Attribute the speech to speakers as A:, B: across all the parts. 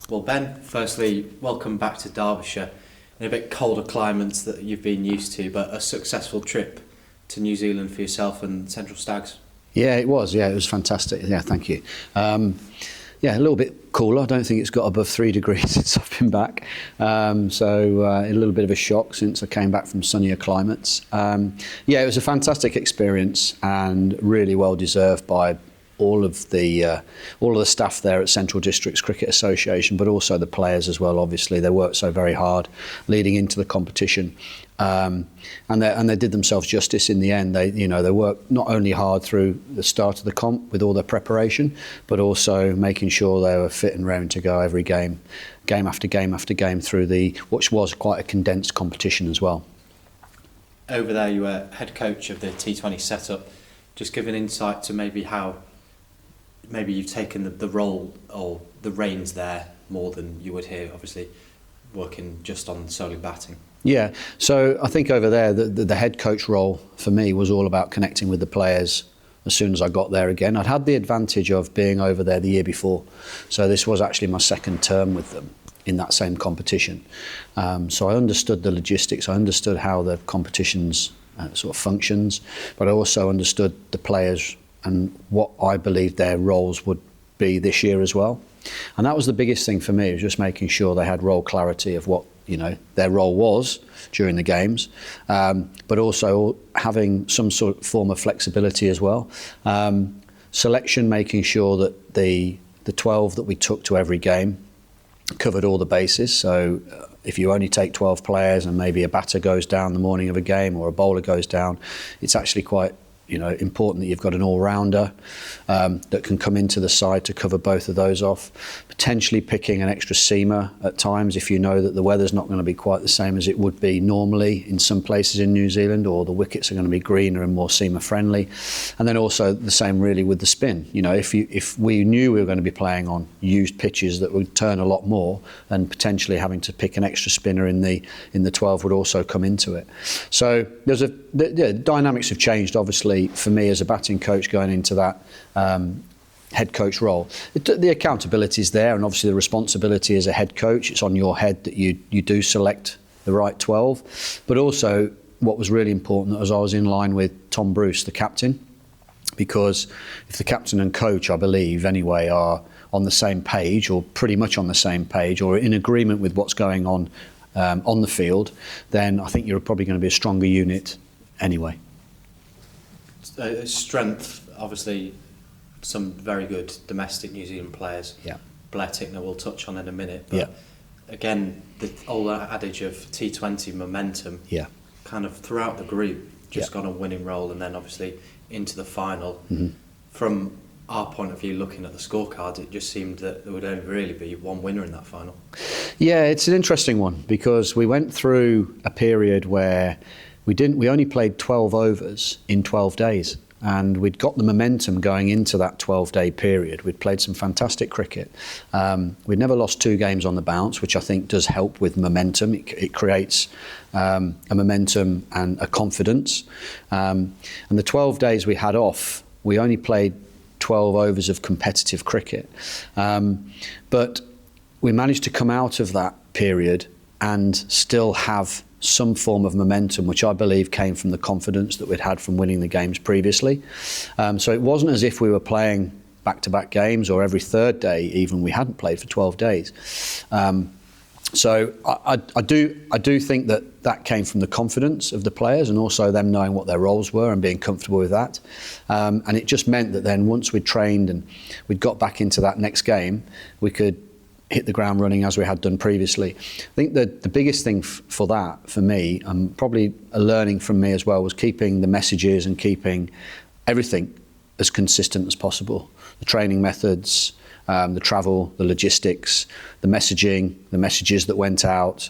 A: Well, Ben, firstly, welcome back to Derbyshire in a bit colder climates that you've been used to, but a successful trip to New Zealand for yourself and Central Stags.
B: Yeah, it was. Yeah, it was fantastic. Yeah, thank you. Yeah, a little bit cooler. I don't think it's got above 3 degrees since I've been back. So a little bit of a shock since I came back from sunnier climates. Yeah, it was a fantastic experience and really well deserved by all of the staff there at Central Districts Cricket Association, but also the players as well. Obviously, they worked so very hard leading into the competition, and they did themselves justice in the end. They worked not only hard through the start of the comp with all their preparation, but also making sure they were fit and raring to go every game after game after game through which was quite a condensed competition as well.
A: Over there, you were head coach of the T20 setup. Just give an insight to maybe how you've taken the role or the reins there more than you would here, obviously working just on solely batting.
B: Yeah, so I think over there the head coach role for me was all about connecting with the players as soon as I got there again. I'd had the advantage of being over there the year before, so this was actually my second term with them in that same competition. So I understood the logistics, I understood how the competitions sort of functions, but I also understood the players and what I believed their roles would be this year as well. And that was the biggest thing for me, was just making sure they had role clarity of what their role was during the games, but also having some sort of form of flexibility as well. Selection, making sure that the 12 that we took to every game covered all the bases. So if you only take 12 players and maybe a batter goes down the morning of a game or a bowler goes down, it's actually quite important that you've got an all-rounder that can come into the side to cover both of those off. Potentially picking an extra seamer at times if you know that the weather's not going to be quite the same as it would be normally in some places in New Zealand, or the wickets are going to be greener and more seamer friendly. And then also the same really with the spin. If we knew we were going to be playing on used pitches that would turn a lot more, then potentially having to pick an extra spinner in the 12 would also come into it. So the dynamics have changed obviously for me as a batting coach going into that head coach role. The accountability is there, and obviously the responsibility as a head coach, it's on your head that you do select the right 12. But also what was really important was I was in line with Tom Bruce, the captain, because if the captain and coach, I believe anyway, are on the same page or pretty much on the same page or in agreement with what's going on the field, then I think you're probably going to be a stronger unit anyway.
A: Strength, obviously, some very good domestic New Zealand players.
B: Yeah.
A: Blair Tickner we'll touch on in a minute. But
B: yeah.
A: Again, the old adage of T20 momentum,
B: yeah,
A: kind of throughout the group, just got a winning role, and then obviously into the final. Mm-hmm. From our point of view, looking at the scorecards, it just seemed that there would only really be one winner in that final.
B: Yeah, it's an interesting one because we went through a period where we only played 12 overs in 12 days, and we'd got the momentum going into that 12-day period. We'd played some fantastic cricket. We'd never lost 2 games on the bounce, which I think does help with momentum. It creates a momentum and a confidence. And the 12 days we had off, we only played 12 overs of competitive cricket. But we managed to come out of that period and still have some form of momentum, which I believe came from the confidence that we'd had from winning the games previously. So it wasn't as if we were playing back-to-back games or every third day even. We hadn't played for 12 days. So I do think that came from the confidence of the players and also them knowing what their roles were and being comfortable with that. And it just meant that then once we'd trained and we'd got back into that next game, we could hit the ground running as we had done previously. I think that the biggest thing for that, for me, and probably a learning from me as well, was keeping the messages and keeping everything as consistent as possible. The training methods, the travel, the logistics, the messaging, the messages that went out,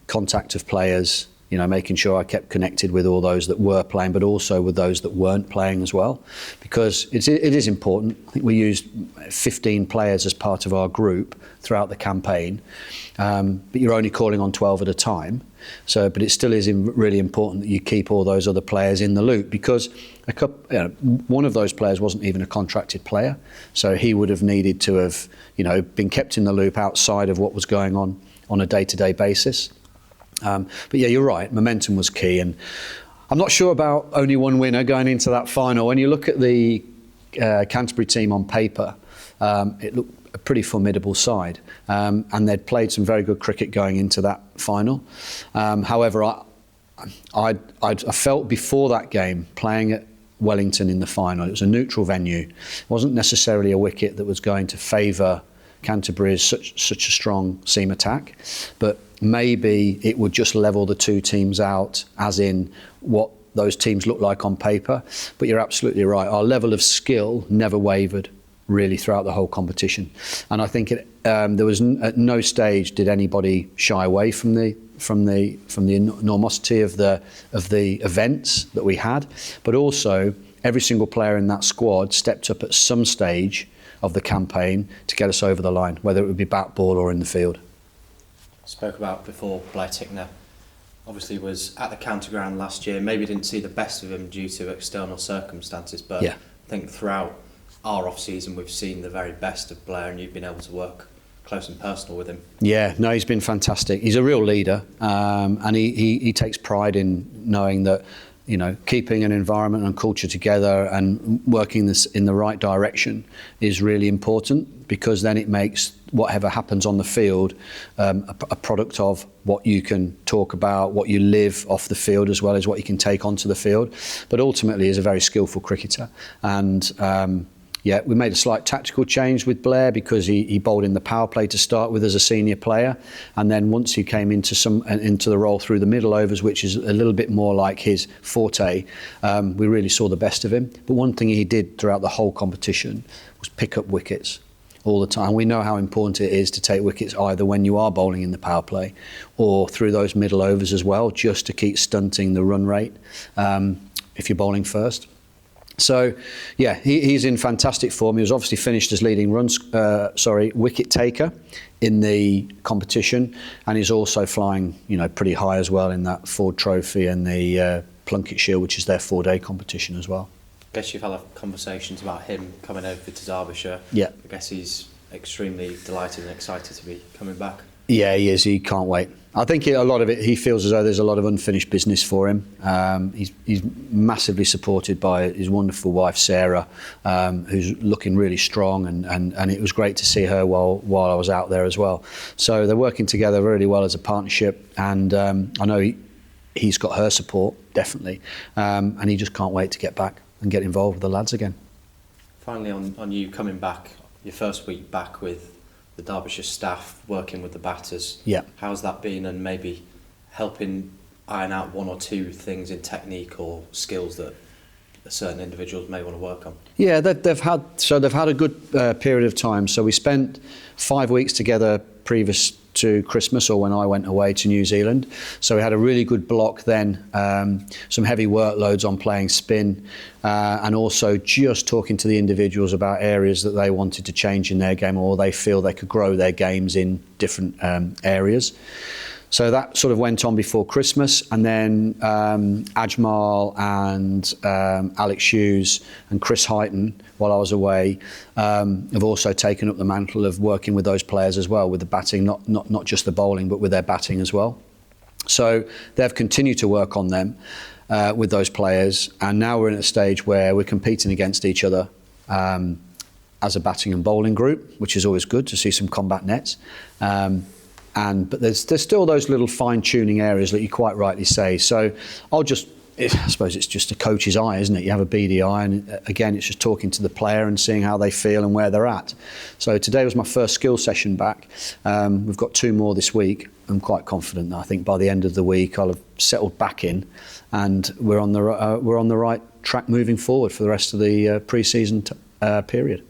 B: contact of players, making sure I kept connected with all those that were playing, but also with those that weren't playing as well, because it is important. I think we used 15 players as part of our group throughout the campaign, but you're only calling on 12 at a time. So, but it still is really important that you keep all those other players in the loop, because one of those players wasn't even a contracted player, so he would have needed to have been kept in the loop outside of what was going on a day-to-day basis. But yeah, you're right, momentum was key, and I'm not sure about only one winner going into that final. When you look at the Canterbury team on paper, it looked a pretty formidable side, and they'd played some very good cricket going into that final. However, I felt before that game, playing at Wellington in the final, it was a neutral venue. It wasn't necessarily a wicket that was going to favour Canterbury's such a strong seam attack, but maybe it would just level the two teams out, as in what those teams look like on paper. But you're absolutely right, our level of skill never wavered really throughout the whole competition, and I think there was at no stage did anybody shy away from the enormosity of the events that we had, but also every single player in that squad stepped up at some stage of the campaign to get us over the line, whether it would be bat, ball or in the field.
A: Spoke about before, Blair Tickner obviously was at the county ground last year, maybe didn't see the best of him due to external circumstances, but yeah. I think throughout our off-season we've seen the very best of Blair, and you've been able to work close and personal with him. Yeah, no, he's been fantastic. He's a real leader, and he takes pride in knowing that keeping an environment and culture together and working this in the right direction is really important, because then it makes whatever happens on the field a product of what you can talk about, what you live off the field, as well as what you can take onto the field. But ultimately, he's a very skillful cricketer, and yeah, we made a slight tactical change with Blair, because he bowled in the power play to start with as a senior player, and then once he came into the role through the middle overs, which is a little bit more like his forte, we really saw the best of him. But one thing he did throughout the whole competition was pick up wickets all the time. We know how important it is to take wickets either when you are bowling in the power play or through those middle overs as well, just to keep stunting the run rate if you're bowling first. So, yeah, he's in fantastic form. He was obviously finished as leading wicket taker in the competition, and he's also flying, pretty high as well in that Ford Trophy and the Plunket Shield, which is their 4-day competition as well. I guess you've had conversations about him coming over to Derbyshire. Yeah. I guess he's extremely delighted and excited to be coming back. Yeah, he is. He can't wait. I think a lot of it, he feels as though there's a lot of unfinished business for him. He's massively supported by his wonderful wife, Sarah, who's looking really strong, and it was great to see her while I was out there as well. So they're working together really well as a partnership, and I know he's got her support, definitely, and he just can't wait to get back and get involved with the lads again. Finally, on you coming back, your first week back with the Derbyshire staff, working with the batters. Yeah. How's that been, and maybe helping iron out one or two things in technique or skills that certain individuals may want to work on? Yeah, they've had a good period of time. So we spent 5 weeks together previous to Christmas, or when I went away to New Zealand. So we had a really good block then, some heavy workloads on playing spin, and also just talking to the individuals about areas that they wanted to change in their game, or they feel they could grow their games in different areas. So that sort of went on before Christmas, and then Ajmal and Alex Hughes and Chris Heighton, while I was away, have also taken up the mantle of working with those players as well, with the batting, not just the bowling, but with their batting as well. So they've continued to work on them with those players, and now we're in a stage where we're competing against each other as a batting and bowling group, which is always good to see some combat nets. But there's still those little fine-tuning areas that you quite rightly say. So I suppose it's just a coach's eye, isn't it? You have a beady eye, and again, it's just talking to the player and seeing how they feel and where they're at. So today was my first skill session back. We've got 2 more this week. I'm quite confident that I think by the end of the week I'll have settled back in, and we're on the right track moving forward for the rest of the pre-season period.